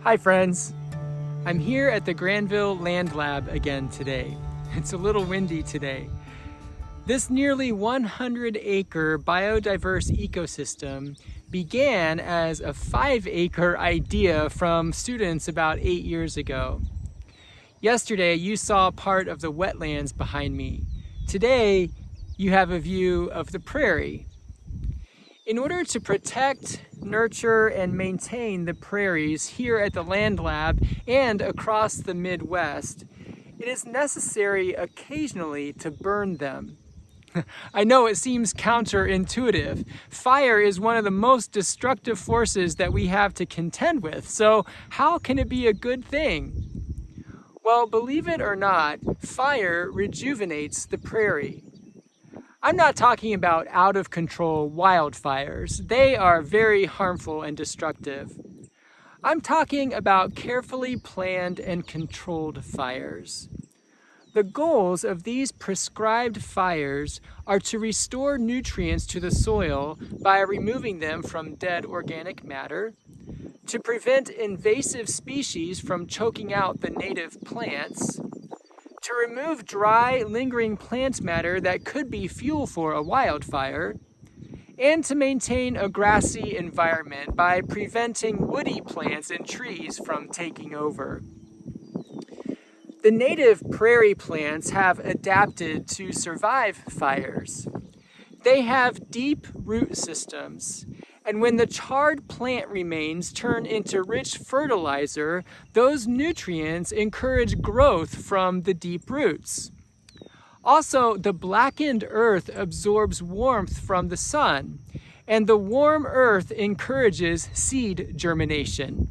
Hi friends, I'm here at the Granville Land Lab again today. It's a little windy today. This nearly 100-acre biodiverse ecosystem began as a 5-acre idea from students about 8 years ago. Yesterday you saw part of the wetlands behind me. Today you have a view of the prairie. In order to protect, nurture, and maintain the prairies here at the Land Lab and across the Midwest, it is necessary occasionally to burn them. I know it seems counterintuitive. Fire is one of the most destructive forces that we have to contend with, so how can it be a good thing? Well, believe it or not, fire rejuvenates the prairie. I'm not talking about out-of-control wildfires. They are very harmful and destructive. I'm talking about carefully planned and controlled fires. The goals of these prescribed fires are to restore nutrients to the soil by removing them from dead organic matter, to prevent invasive species from choking out the native plants, to remove dry, lingering plant matter that could be fuel for a wildfire, and to maintain a grassy environment by preventing woody plants and trees from taking over. The native prairie plants have adapted to survive fires. They have deep root systems, and when the charred plant remains turn into rich fertilizer, those nutrients encourage growth from the deep roots. Also, the blackened earth absorbs warmth from the sun, and the warm earth encourages seed germination.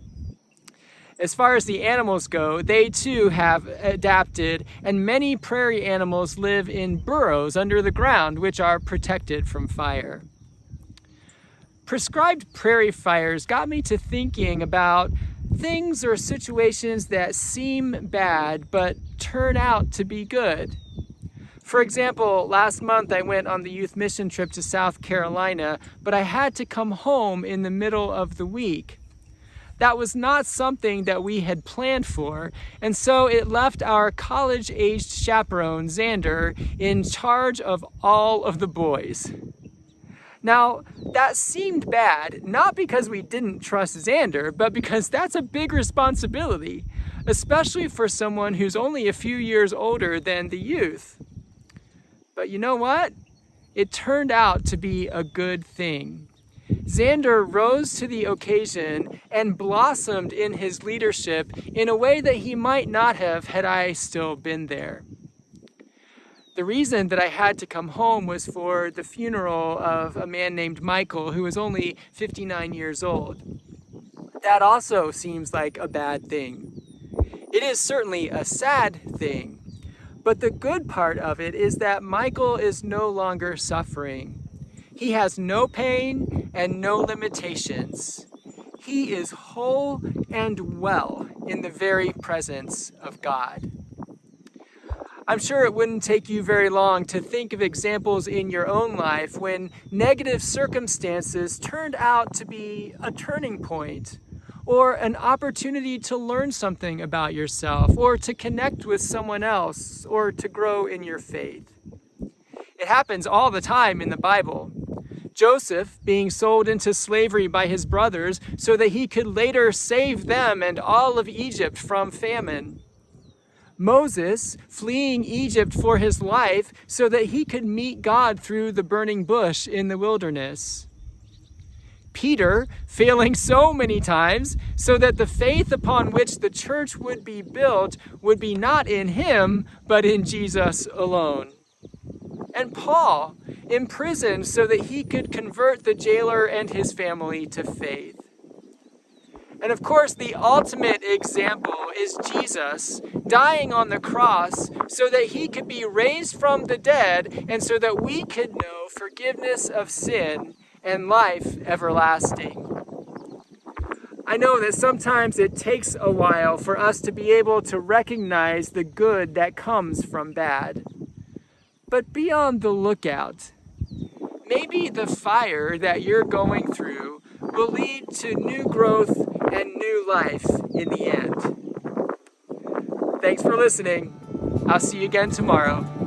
As far as the animals go, they too have adapted, and many prairie animals live in burrows under the ground, which are protected from fire. Prescribed prairie fires got me to thinking about things or situations that seem bad but turn out to be good. For example, last month I went on the youth mission trip to South Carolina, but I had to come home in the middle of the week. That was not something that we had planned for, and so it left our college-aged chaperone, Xander, in charge of all of the boys. Now, that seemed bad, not because we didn't trust Xander, but because that's a big responsibility, especially for someone who's only a few years older than the youth. But you know what? It turned out to be a good thing. Xander rose to the occasion and blossomed in his leadership in a way that he might not have had I still been there. The reason that I had to come home was for the funeral of a man named Michael, who was only 59 years old. That also seems like a bad thing. It is certainly a sad thing, but the good part of it is that Michael is no longer suffering. He has no pain and no limitations. He is whole and well in the very presence of God. I'm sure it wouldn't take you very long to think of examples in your own life when negative circumstances turned out to be a turning point, or an opportunity to learn something about yourself, or to connect with someone else, or to grow in your faith. It happens all the time in the Bible. Joseph being sold into slavery by his brothers so that he could later save them and all of Egypt from famine. Moses fleeing Egypt for his life so that he could meet God through the burning bush in the wilderness. Peter failing so many times so that the faith upon which the church would be built would be not in him, but in Jesus alone. And Paul imprisoned so that he could convert the jailer and his family to faith. And of course, the ultimate example is Jesus dying on the cross so that he could be raised from the dead and so that we could know forgiveness of sin and life everlasting. I know that sometimes it takes a while for us to be able to recognize the good that comes from bad. But be on the lookout. Maybe the fire that you're going through will lead to new growth and new life in the end. Thanks for listening. I'll see you again tomorrow.